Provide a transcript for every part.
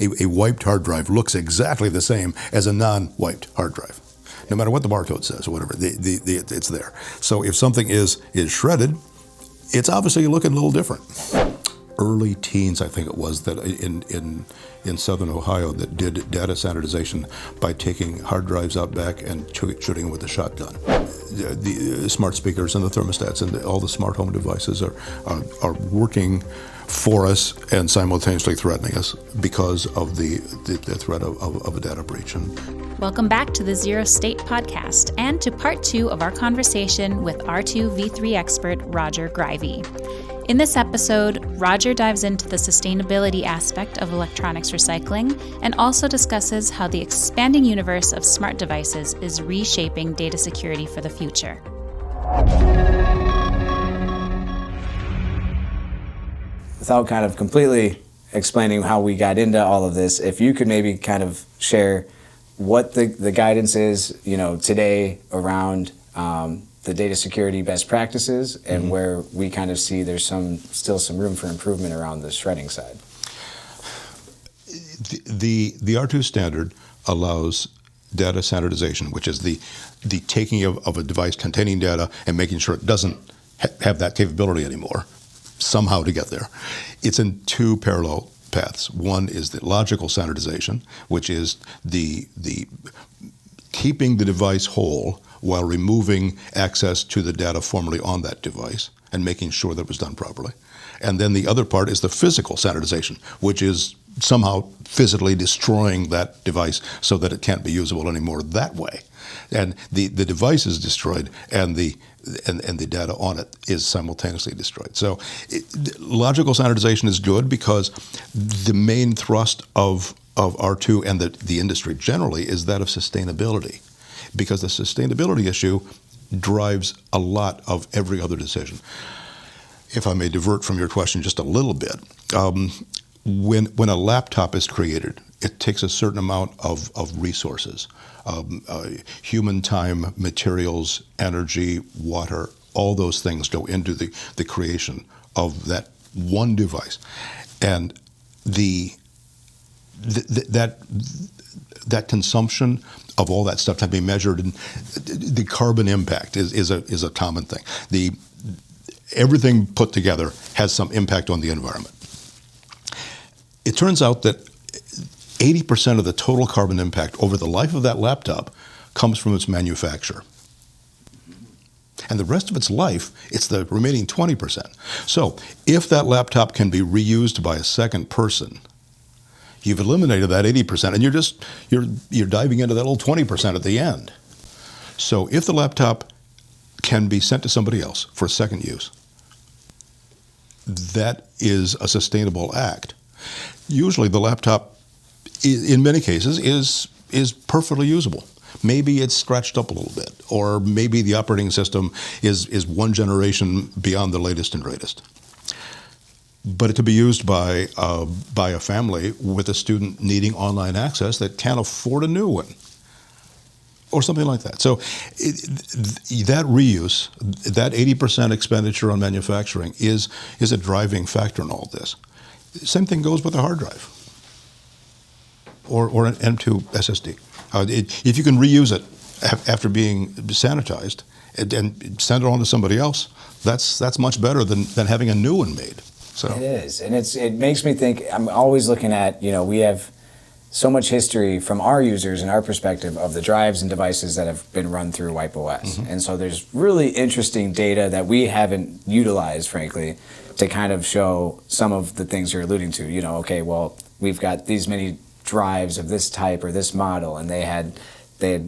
a wiped hard drive looks exactly the same as a non-wiped hard drive. No matter what the barcode says or whatever, it's there. So if something is shredded, it's obviously looking a little different. Early teens, I think it was, that in southern Ohio that did data sanitization by taking hard drives out back and shooting them with a shotgun. The smart speakers and the thermostats and all the smart home devices are working for us and simultaneously threatening us because of the threat of a data breach. Welcome back to the Zero State Podcast and to part 2 of our conversation with R2v3 expert Roger Greive. In this episode, Roger dives into the sustainability aspect of electronics recycling and also discusses how the expanding universe of smart devices is reshaping data security for the future. Without kind of completely explaining how we got into all of this, if you could maybe kind of share what the guidance is, today around the data security best practices and where we kind of see there's still some room for improvement around the shredding side. The R2 standard allows data sanitization, which is the taking of a device containing data and making sure it doesn't have that capability anymore, somehow to get there. It's in 2 parallel paths. One is the logical sanitization, which is the keeping the device whole while removing access to the data formerly on that device and making sure that it was done properly. And then the other part is the physical sanitization, which is somehow physically destroying that device so that it can't be usable anymore that way. And the device is destroyed and the data on it is simultaneously destroyed. So logical sanitization is good because the main thrust of R2 and the industry generally is that of sustainability, because the sustainability issue drives a lot of every other decision. If I may divert from your question just a little bit, when a laptop is created, it takes a certain amount of resources, human time, materials, energy, water, all those things go into the creation of that one device. And that consumption of all that stuff to be measured, and the carbon impact is a common thing. Everything put together has some impact on the environment. It turns out that 80% of the total carbon impact over the life of that laptop comes from its manufacture. And the rest of its life, it's the remaining 20%. So if that laptop can be reused by a second person, you've eliminated that 80%, and you're diving into that little 20% at the end. So if the laptop can be sent to somebody else for second use, that is a sustainable act. Usually the laptop, in many cases, is perfectly usable. Maybe it's scratched up a little bit, or maybe the operating system is one generation beyond the latest and greatest. But it could be used by a family with a student needing online access that can't afford a new one, or something like that. So that reuse, that 80% expenditure on manufacturing is a driving factor in all this. Same thing goes with a hard drive or an M2 SSD. If you can reuse it after being sanitized and send it on to somebody else, that's much better than having a new one made. So. It is, and it makes me think. I'm always looking at, we have so much history from our users and our perspective of the drives and devices that have been run through WipeOS. And so there's really interesting data that we haven't utilized, frankly, to kind of show some of the things you're alluding to. Okay, well, we've got these many drives of this type or this model, and they had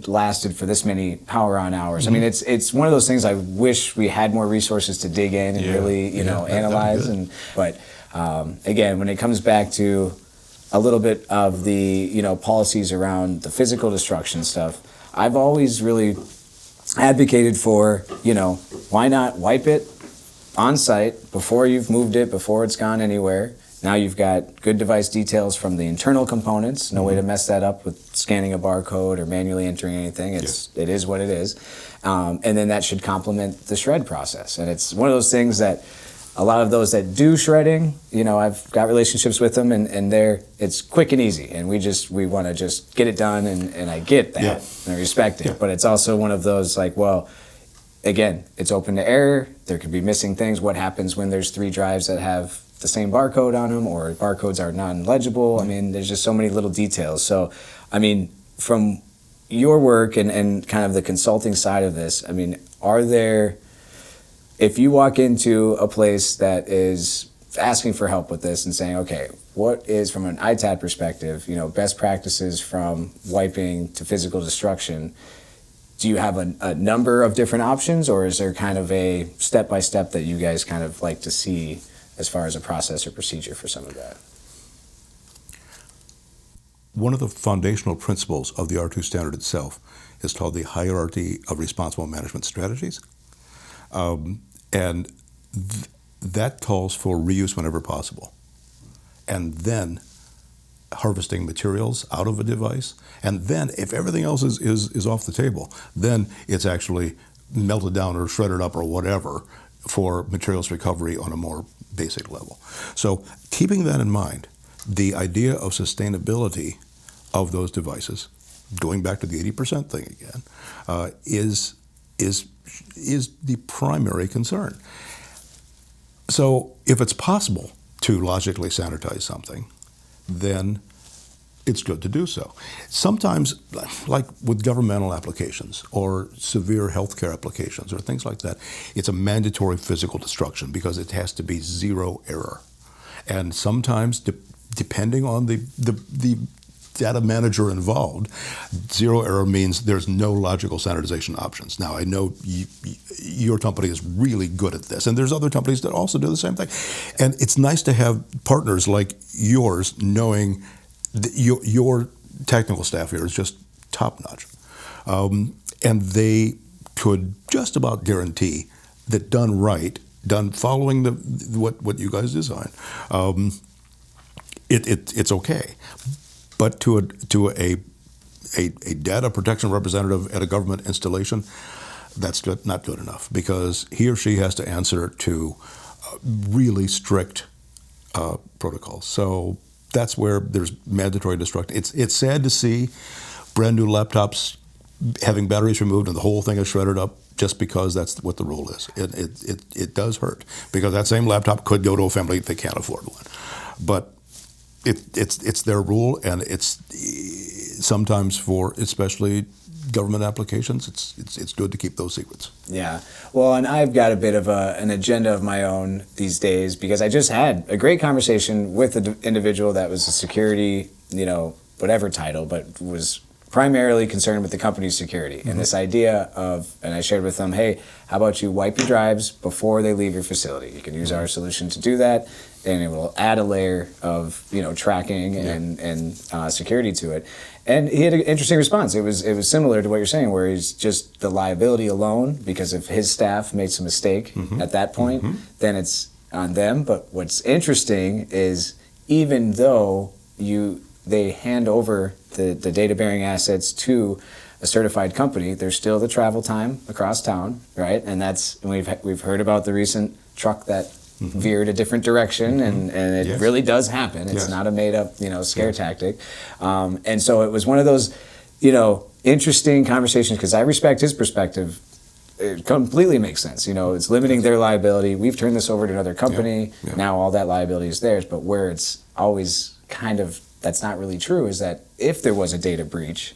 lasted for this many power on hours. I mean, it's one of those things I wish we had more resources to dig in and really, analyze. But again, when it comes back to a little bit of the, policies around the physical destruction stuff, I've always really advocated for, why not wipe it on site before you've moved it, before it's gone anywhere. Now you've got good device details from the internal components, no way to mess that up with scanning a barcode or manually entering anything. It is what it is. And then that should complement the shred process. And it's one of those things that a lot of those that do shredding, I've got relationships with them, and it's quick and easy, and we want to just get it done, and I get that, and I respect it. But it's also one of those like, well, again, it's open to error. There could be missing things. What happens when there's 3 drives that have the same barcode on them, or barcodes are non-legible? I mean, there's just so many little details. So, I mean, from your work and kind of the consulting side of this, I mean, if you walk into a place that is asking for help with this and saying, okay, what is, from an ITAD perspective, best practices from wiping to physical destruction, do you have a number of different options, or is there kind of a step-by-step that you guys kind of like to see as far as a process or procedure for some of that? One of the foundational principles of the R2 standard itself is called the hierarchy of responsible management strategies. And that calls for reuse whenever possible. And then harvesting materials out of a device. And then if everything else is off the table, then it's actually melted down or shredded up or whatever for materials recovery on a more basic level. So keeping that in mind, the idea of sustainability of those devices, going back to the 80% thing again, is the primary concern. So if it's possible to logically sanitize something, then it's good to do so. Sometimes, like with governmental applications or severe healthcare applications or things like that, it's a mandatory physical destruction because it has to be zero error. And sometimes, depending on the data manager involved, zero error means there's no logical sanitization options. Now, I know your company is really good at this, and there's other companies that also do the same thing. And it's nice to have partners like yours knowing that your technical staff here is just top-notch. And they could just about guarantee that done right, done following what you guys design, it's okay. But to a data protection representative at a government installation, that's not good enough, because he or she has to answer to really strict protocols. So that's where there's mandatory destruction. It's sad to see brand new laptops having batteries removed and the whole thing is shredded up just because that's what the rule is. It does hurt, because that same laptop could go to a family they can't afford one. But it's their rule, and it's sometimes for especially government applications, it's good to keep those secrets. Yeah. Well, and I've got a bit of an agenda of my own these days, because I just had a great conversation with an individual that was a security, whatever title, but was primarily concerned with the company's security. Mm-hmm. And this idea of, and I shared with them, hey, how about you wipe your drives before they leave your facility? You can use our solution to do that, and it will add a layer of tracking and security to it. And he had an interesting response. It was similar to what you're saying, where he's just the liability alone, because if his staff made some mistake at that point, then it's on them. But what's interesting is, even though they hand over the data-bearing assets to a certified company, there's still the travel time across town, right? And we've heard about the recent truck that veered a different direction, and it really does happen. It's not a made-up, scare tactic. And so it was one of those, interesting conversations, because I respect his perspective. It completely makes sense. It's limiting their liability. We've turned this over to another company. Now all that liability is theirs. But where it's always kind of, that's not really true, is that if there was a data breach,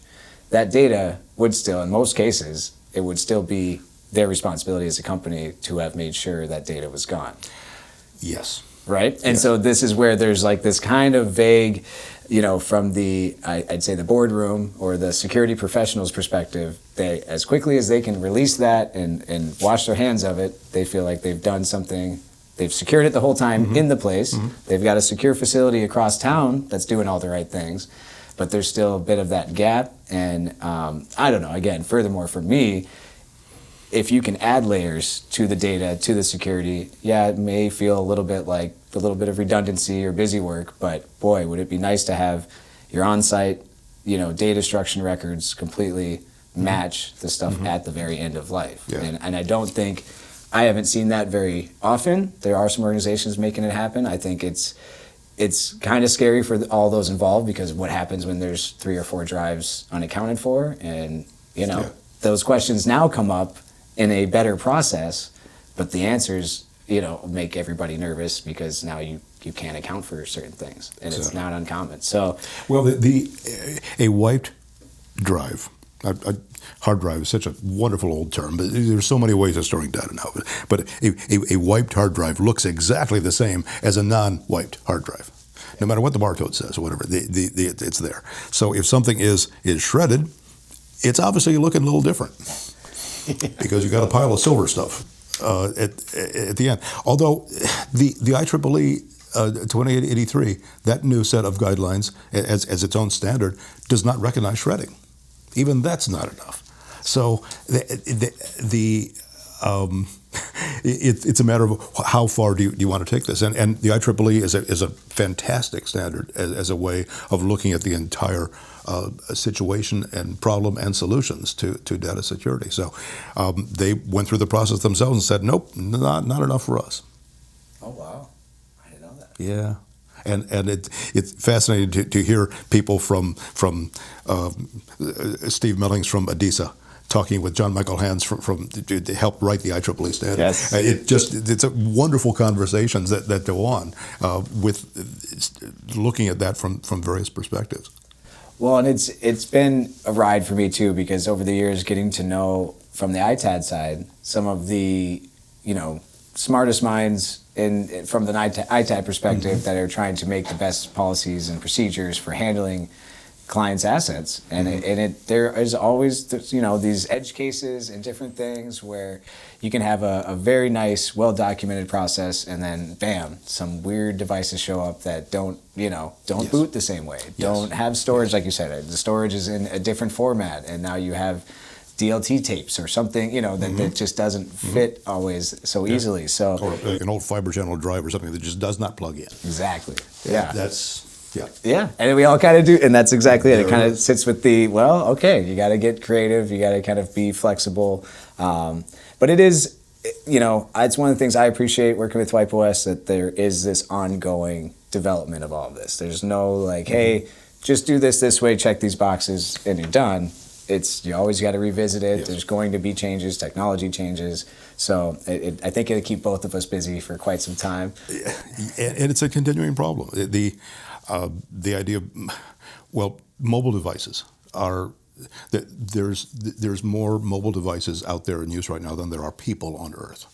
that data would still, in most cases, it would still be their responsibility as a company to have made sure that data was gone. Yes. Right? And so this is where there's like this kind of vague, from the, I'd say the boardroom or the security professional's perspective, they, as quickly as they can release that and wash their hands of it, they feel like they've done something. They've secured it the whole time in the place. They've got a secure facility across town that's doing all the right things, but there's still a bit of that gap. And I don't know, again, furthermore, for me, if you can add layers to the data, to the security, it may feel a little bit like a little bit of redundancy or busy work, but boy, would it be nice to have your on-site, data destruction records completely match the stuff at the very end of life. And I don't think I haven't seen that very often. There are some organizations making it happen. I think it's kind of scary for all those involved, because what happens when there's 3 or 4 drives unaccounted for, and those questions now come up in a better process, but the answers make everybody nervous, because now you can't account for certain things, and it's not uncommon. So, well, a wiped drive, a hard drive is such a wonderful old term, but there's so many ways of storing data now. But a wiped hard drive looks exactly the same as a non-wiped hard drive, no matter what the barcode says or whatever. It's there. So if something is shredded, it's obviously looking a little different because you've got a pile of silver stuff at the end. Although the IEEE 2883, that new set of guidelines as its own standard, does not recognize shredding. Even that's not enough. So it's a matter of how far do you want to take this, and the IEEE is a fantastic standard as a way of looking at the entire situation and problem and solutions to data security. So they went through the process themselves and said, nope, not enough for us. Oh wow, I didn't know that. Yeah. And it's fascinating to hear people from Steve Mellings from Adisa talking with John Michael Hans to help write the IEEE standard. Yes. It's a wonderful conversations that go on with looking at that from various perspectives. Well, and it's been a ride for me too, because over the years, getting to know from the ITAD side some of the smartest minds from the ITAD perspective that are trying to make the best policies and procedures for handling clients' assets, and there is always these edge cases and different things where you can have a very nice, well documented process, and then bam, some weird devices show up that don't Yes. boot the same way, don't have storage like you said. The storage is in a different format, and now you have DLT tapes or something, that just doesn't fit always so easily. So, or an old fiber channel drive or something that just does not plug in. Exactly. Yeah. Yeah. And we all kind of do, and that's exactly it. It kind of sits with you got to get creative, you got to kind of be flexible. But it is, it's one of the things I appreciate working with WipeOS, that there is this ongoing development of all of this. There's no hey, just do this way, check these boxes, and you're done. You always got to revisit it. Yes. There's going to be changes, technology changes. So I think it'll keep both of us busy for quite some time. And it's a continuing problem. The idea of, mobile devices are, there's more mobile devices out there in use right now than there are people on Earth.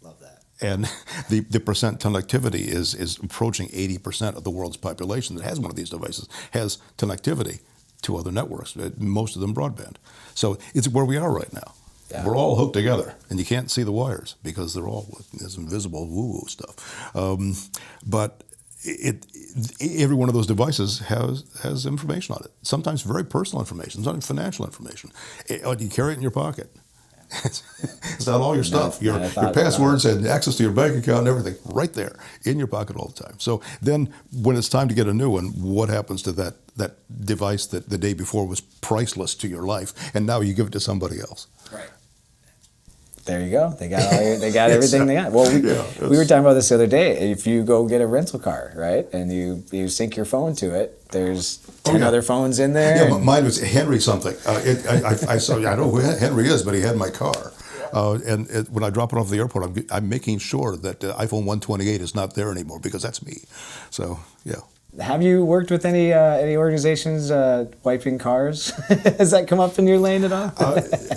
Love that. And the percent connectivity is approaching 80% of the world's population that has one of these devices has connectivity to other networks, most of them broadband. So it's where we are right now. Yeah. We're all hooked together, and you can't see the wires because they're all this invisible woo-woo stuff. But every one of those devices has information on it. Sometimes very personal information, sometimes financial information. You carry it in your pocket. It's not all your stuff. Your passwords and access to your bank account and everything right there in your pocket all the time. So then when it's time to get a new one, what happens to that device that the day before was priceless to your life, and now you give it to somebody else? Right. There you go. They got everything they got. Well, we were talking about this the other day. If you go get a rental car, right, and you sync your phone to it, there's 10 other phones in there. Yeah, but mine was Henry something. I know who Henry is, but he had my car. And when I drop it off at the airport, I'm making sure that the iPhone 128 is not there anymore, because that's me. So, yeah. Have you worked with any organizations wiping cars? Has that come up in your lane at all?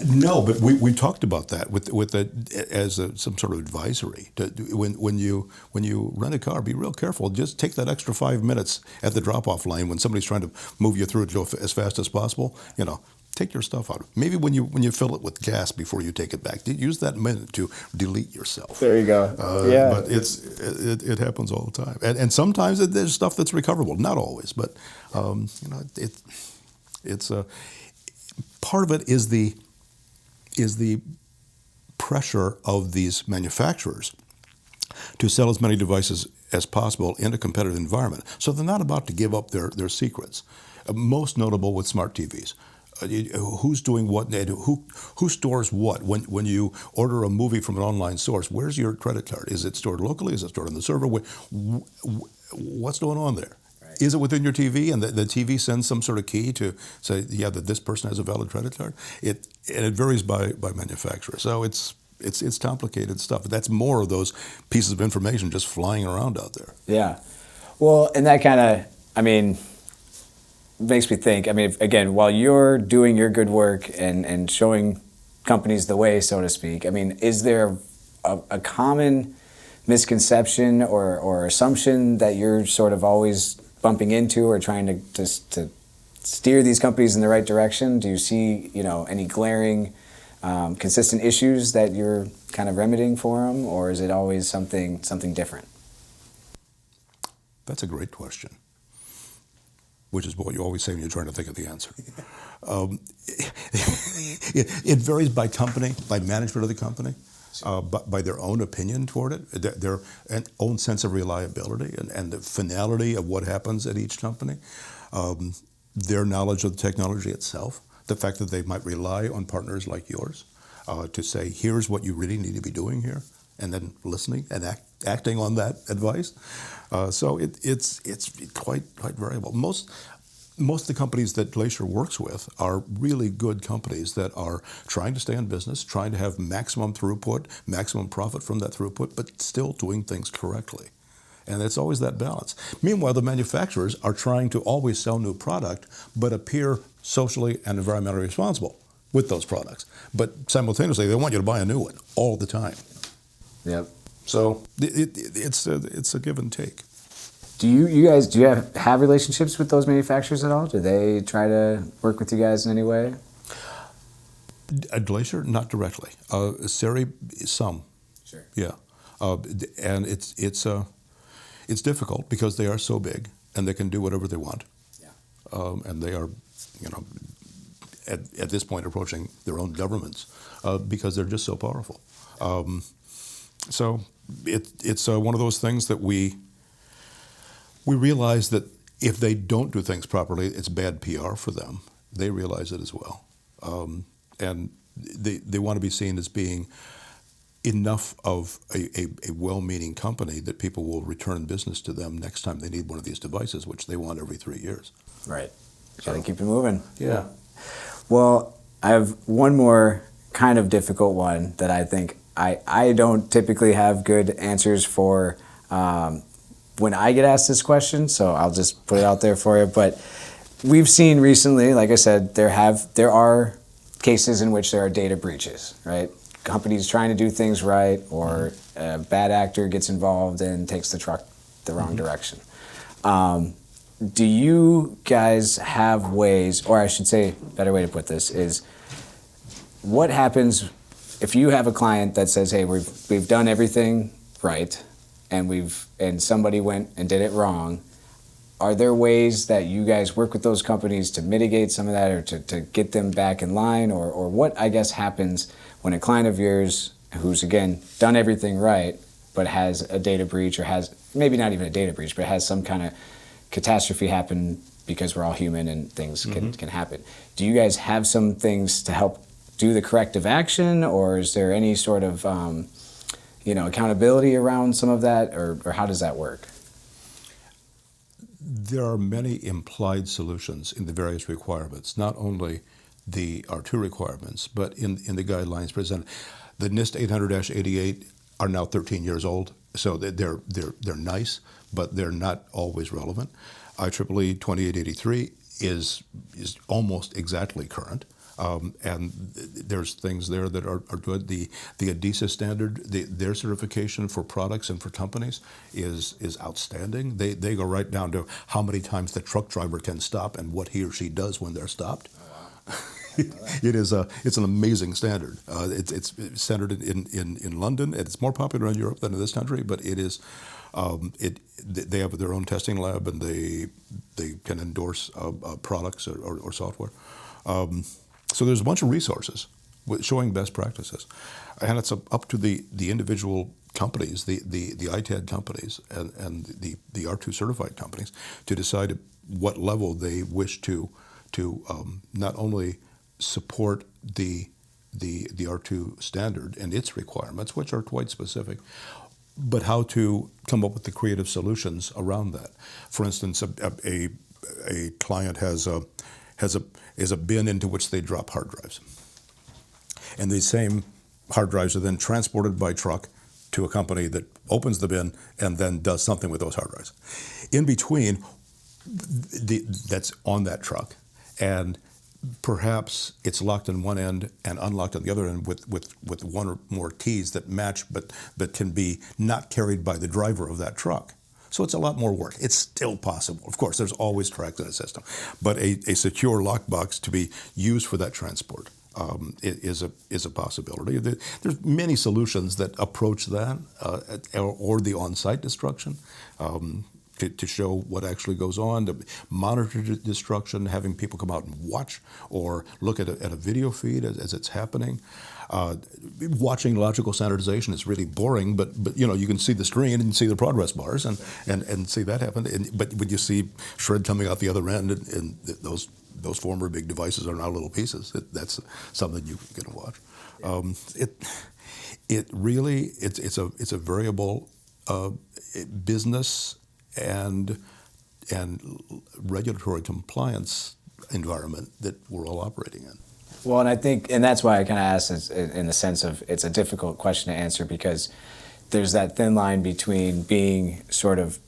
No, but we talked about that as some sort of advisory. When you rent a car, be real careful. Just take that extra 5 minutes at the drop-off lane when somebody's trying to move you through it as fast as possible. Take your stuff out. Maybe when you fill it with gas before you take it back, use that minute to delete yourself. There you go. But it happens all the time, and sometimes there's stuff that's recoverable. Not always, but it's part of it is the pressure of these manufacturers to sell as many devices as possible in a competitive environment. So they're not about to give up their secrets. Most notable with smart TVs. who's doing what, and who stores what. When you order a movie from an online source, where's your credit card? Is it stored locally? Is it stored on the server? What's going on there? Right. Is it within your TV, and the TV sends some sort of key to say, yeah, that this person has a valid credit card? And it varies by manufacturer. So it's complicated stuff. But that's more of those pieces of information just flying around out there. Yeah. Well, and that kind of, makes me think, again, while you're doing your good work and showing companies the way, so to speak, is there a common misconception or assumption that you're sort of always bumping into or trying to steer these companies in the right direction? Do you see, any glaring, consistent issues that you're kind of remedying for them, or is it always something different? That's a great question, which is what you always say when you're trying to think of the answer. It varies by company, by management of the company, by their own opinion toward it, their own sense of reliability and the finality of what happens at each company, their knowledge of the technology itself, the fact that they might rely on partners like yours to say, here's what you really need to be doing here, and then listening and acting on that advice. So it's quite variable. Most of the companies that Glacier works with are really good companies that are trying to stay in business, trying to have maximum throughput, maximum profit from that throughput, but still doing things correctly. And it's always that balance. Meanwhile, the manufacturers are trying to always sell new product, but appear socially and environmentally responsible with those products. But simultaneously, they want you to buy a new one all the time. Yep. So it's a give and take. Do you guys have relationships with those manufacturers at all? Do they try to work with you guys in any way? At Glacier, not directly. Seri, some. Sure. Yeah, and it's difficult because they are so big and they can do whatever they want. Yeah. And they are, at this point approaching their own governments because they're just so powerful. So it's one of those things that we realize that if they don't do things properly, it's bad PR for them. They realize it as well. And they want to be seen as being enough of a well-meaning company that people will return business to them next time they need one of these devices, which they want every 3 years. Right. Got to keep it moving. Yeah. Well, I have one more kind of difficult one that I think I don't typically have good answers for when I get asked this question, so I'll just put it out there for you. But we've seen recently, like I said, there are cases in which there are data breaches, right? Companies trying to do things right, or a bad actor gets involved and takes the truck the wrong direction. Do you guys have ways, or I should say, a better way to put this is, what happens if you have a client that says, hey, we've done everything right, and somebody went and did it wrong? Are there ways that you guys work with those companies to mitigate some of that, or to get them back in line, or what, I guess, happens when a client of yours, who's, again, done everything right, but has a data breach, or has, maybe not even a data breach, but has some kind of catastrophe happen, because we're all human and things can happen. Do you guys have some things to help do the corrective action, or is there any sort of accountability around some of that, or how does that work? There are many implied solutions in the various requirements, not only the R2 requirements, but in the guidelines presented. The NIST 800-88 are now 13 years old, so they're nice, but they're not always relevant. IEEE 2883 is almost exactly current. And there's things there that are good. The ADISA standard, their certification for products and for companies is outstanding. They go right down to how many times the truck driver can stop and what he or she does when they're stopped. Oh, wow. It's an amazing standard. It's centered in London, and it's more popular in Europe than in this country. But it is. They have their own testing lab, and they can endorse products or software. So there's a bunch of resources showing best practices, and it's up to the individual companies, the ITAD companies, and the R2 certified companies to decide at what level they wish to not only support the R2 standard and its requirements, which are quite specific, but how to come up with the creative solutions around that. For instance, a client has a bin into which they drop hard drives, and these same hard drives are then transported by truck to a company that opens the bin and then does something with those hard drives. In between, that's on that truck, and perhaps it's locked on one end and unlocked on the other end with one or more keys that match, but can be not carried by the driver of that truck. So it's a lot more work. It's still possible. Of course, there's always tracks in a system, but a secure lockbox to be used for that transport is a possibility. There's many solutions that approach that, or the on-site destruction. To show what actually goes on, to monitor destruction, having people come out and watch or look at a video feed as it's happening. Watching logical standardization is really boring, but you can see the screen and see the progress bars and see that happen. But when you see shred coming out the other end, and those former big devices are now little pieces, that's something you can watch. It's a variable business and regulatory compliance environment that we're all operating in. Well, and I think, and that's why I kind of asked in the sense of it's a difficult question to answer, because there's that thin line between being sort of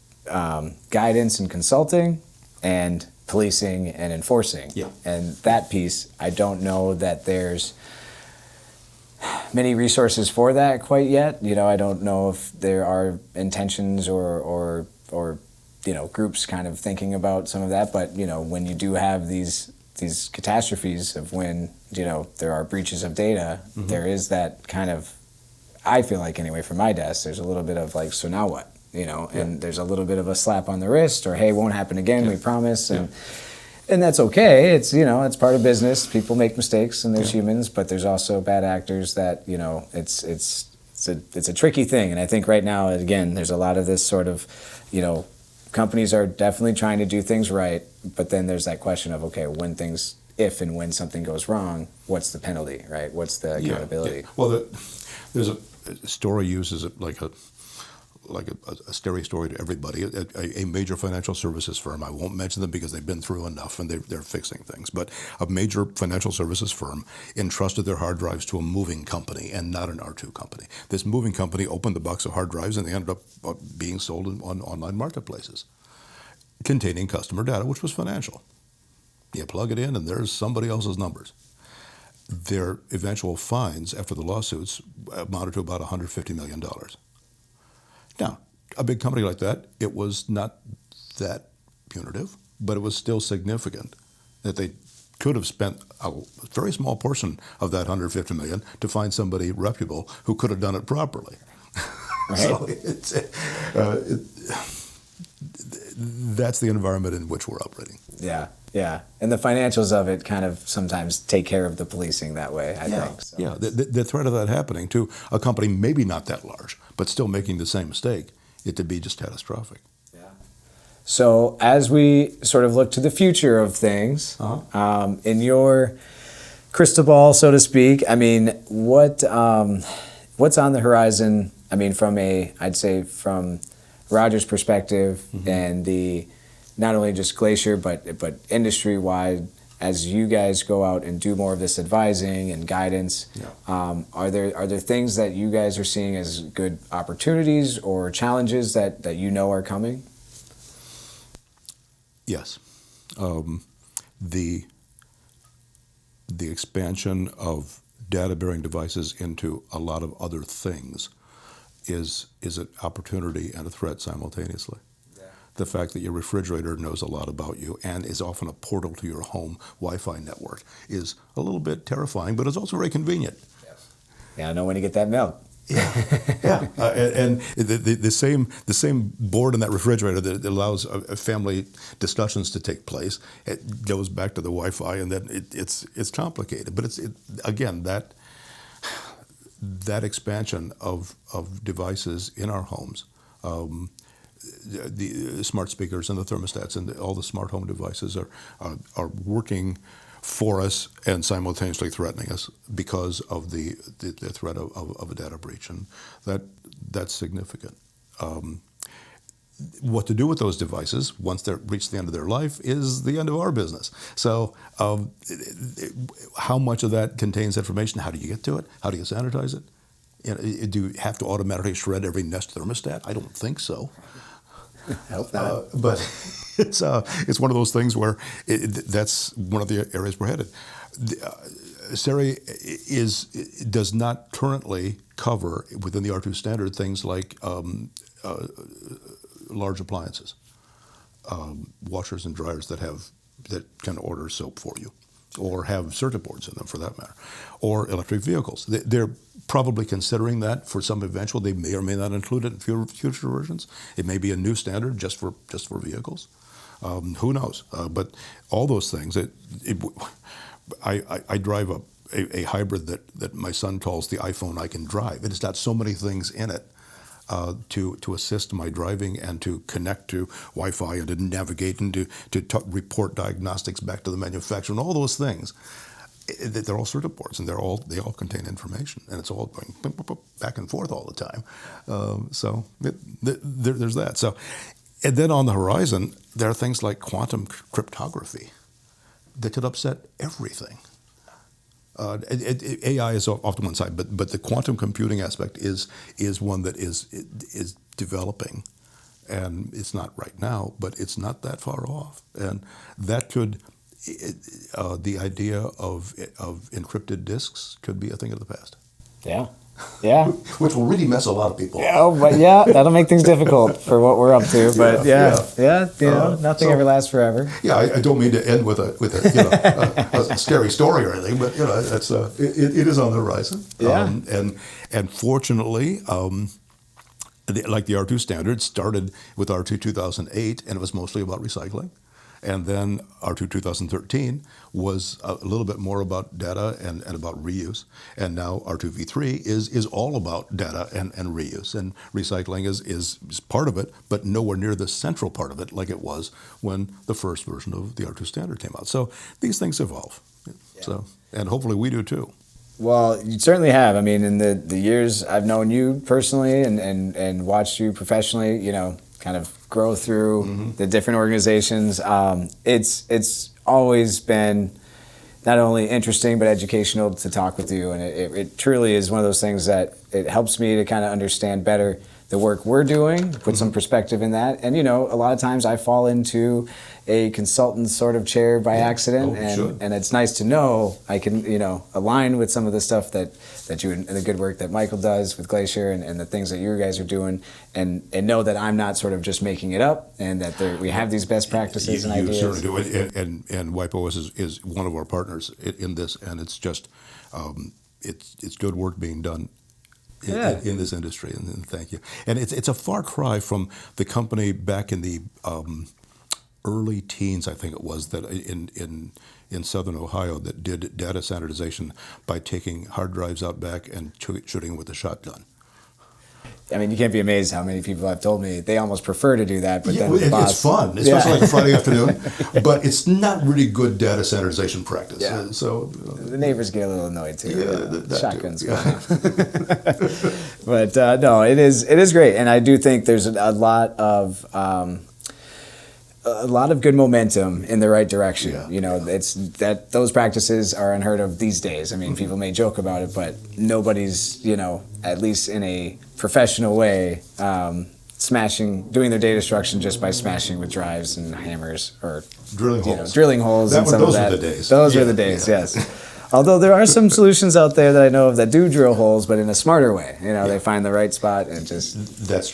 guidance and consulting and policing and enforcing. Yeah. And that piece, I don't know that there's many resources for that quite yet. I don't know if there are intentions or groups kind of thinking about some of that. But when you do have these catastrophes of when there are breaches of data, mm-hmm. there is that kind of, I feel like anyway from my desk, there's a little bit of like, so now what? And there's a little bit of a slap on the wrist, or hey, it won't happen again, we promise. And that's okay. It's it's part of business. People make mistakes, and there's humans, but there's also bad actors that it's a tricky thing. And I think right now, again, there's a lot of this sort of companies are definitely trying to do things right, but then there's that question of, okay, if and when something goes wrong, what's the penalty, right? What's the accountability? Yeah. Well, there's a story uses it like a scary story to everybody. A major financial services firm, I won't mention them because they've been through enough and they're fixing things, but a major financial services firm entrusted their hard drives to a moving company and not an R2 company. This moving company opened the box of hard drives and they ended up being sold on online marketplaces containing customer data, which was financial. You plug it in and there's somebody else's numbers. Their eventual fines after the lawsuits amounted to about $150 million. Now, a big company like that, it was not that punitive, but it was still significant that they could have spent a very small portion of that $150 million to find somebody reputable who could have done it properly. Right. So that's the environment in which we're operating. Yeah. And the financials of it kind of sometimes take care of the policing that way, I think. So. Yeah, the threat of that happening to a company maybe not that large, but still making the same mistake, it to be just catastrophic. Yeah. So as we sort of look to the future of things, in your crystal ball, so to speak, I mean, what's on the horizon? I mean, I'd say from Roger's perspective, mm-hmm. and not only just Glacier, but industry-wide, as you guys go out and do more of this advising and guidance, are there things that you guys are seeing as good opportunities or challenges that are coming? Yes. The expansion of data-bearing devices into a lot of other things is an opportunity and a threat simultaneously. The fact that your refrigerator knows a lot about you and is often a portal to your home Wi-Fi network is a little bit terrifying, but it's also very convenient. Yeah, I know when to get that milk. And the same board in that refrigerator that allows family discussions to take place, it goes back to the Wi-Fi, and then it's complicated. But again that expansion of devices in our homes. The smart speakers and the thermostats and all the smart home devices are working for us and simultaneously threatening us because of the threat of a data breach, and that's significant. What to do with those devices once they reach the end of their life is the end of our business. So how much of that contains information? How do you get to it? How do you sanitize it? Do you have to automatically shred every Nest thermostat? I don't think so. I hope not. But it's one of those things where that's one of the areas we're headed. SERI does not currently cover within the R2 standard things like large appliances, washers and dryers that can order soap for you, or have circuit boards in them for that matter, or electric vehicles. They're probably considering that for some eventual. They may or may not include it in future versions. It may be a new standard just for vehicles. Who knows? But all those things. I drive a hybrid that my son calls the iPhone I can drive. It has got so many things in it to assist my driving and to connect to Wi-Fi and to navigate and to report diagnostics back to the manufacturer and all those things. They're all circuit boards, and they all contain information, and it's all going back and forth all the time. So there's that. So, and then on the horizon, there are things like quantum cryptography that could upset everything. AI is off to one side, but the quantum computing aspect is one that is developing, and it's not right now, but it's not that far off, and that could. The idea of encrypted disks could be a thing of the past. Yeah. Yeah. Which will really mess a lot of people up. Oh, but that'll make things difficult for what we're up to. But nothing ever lasts forever. Yeah, I don't mean to end with a scary story or anything, but that's it is on the horizon. Yeah. And fortunately, like the R2 standard started with R2 2008, and it was mostly about recycling. And then R2 2013 was a little bit more about data and about reuse. And now R2v3 is all about data and reuse. And recycling is part of it, but nowhere near the central part of it like it was when the first version of the R2 standard came out. So these things evolve. Yeah. So, and hopefully we do too. Well, you certainly have. I mean, in the years I've known you personally and watched you professionally, kind of grow through the different organizations. It's always been not only interesting but educational to talk with you, and it truly is one of those things that it helps me to kind of understand better the work we're doing, put some perspective in that. And a lot of times I fall into a consultant sort of chair by accident, and it's nice to know I can align with some of the stuff that you and the good work that Michael does with Glacier and the things that you guys are doing, and know that I'm not sort of just making it up, and that we have these best practices and ideas. You certainly do, and WipeOS is one of our partners in this, and it's just it's good work being done in this industry, and thank you. And it's a far cry from the company back in the early teens, I think it was, that in southern Ohio that did data standardization by taking hard drives out back and shooting with a shotgun. I mean, you can't be amazed how many people have told me they almost prefer to do that. But then it's fun, especially like a Friday afternoon. But it's not really good data standardization practice. Yeah. So the neighbors get a little annoyed too. Yeah, shotguns. But no, it is great, and I do think there's a lot of good momentum in the right direction. Yeah. It's that those practices are unheard of these days. I mean, people may joke about it, but nobody's, at least in a professional way, doing their data destruction just by smashing with drives and hammers or drilling holes. And some of that. Those were the days. Those were the days, yes. Although there are some solutions out there that I know of that do drill holes, but in a smarter way. They find the right spot and just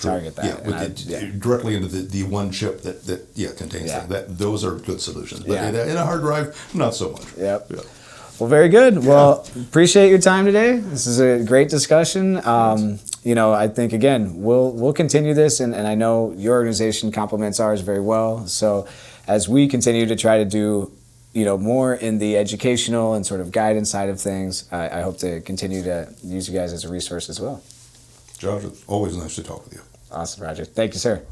target that. Directly into the one chip that contains that. Those are good solutions. But in a hard drive, not so much. Yep. Yeah. Well, very good. Well, appreciate your time today. This is a great discussion. I think, again, we'll continue this, and I know your organization complements ours very well. So as we continue to try to do more in the educational and sort of guidance side of things, I hope to continue to use you guys as a resource as well. Josh, it's always nice to talk with you. Awesome, Roger. Thank you, sir.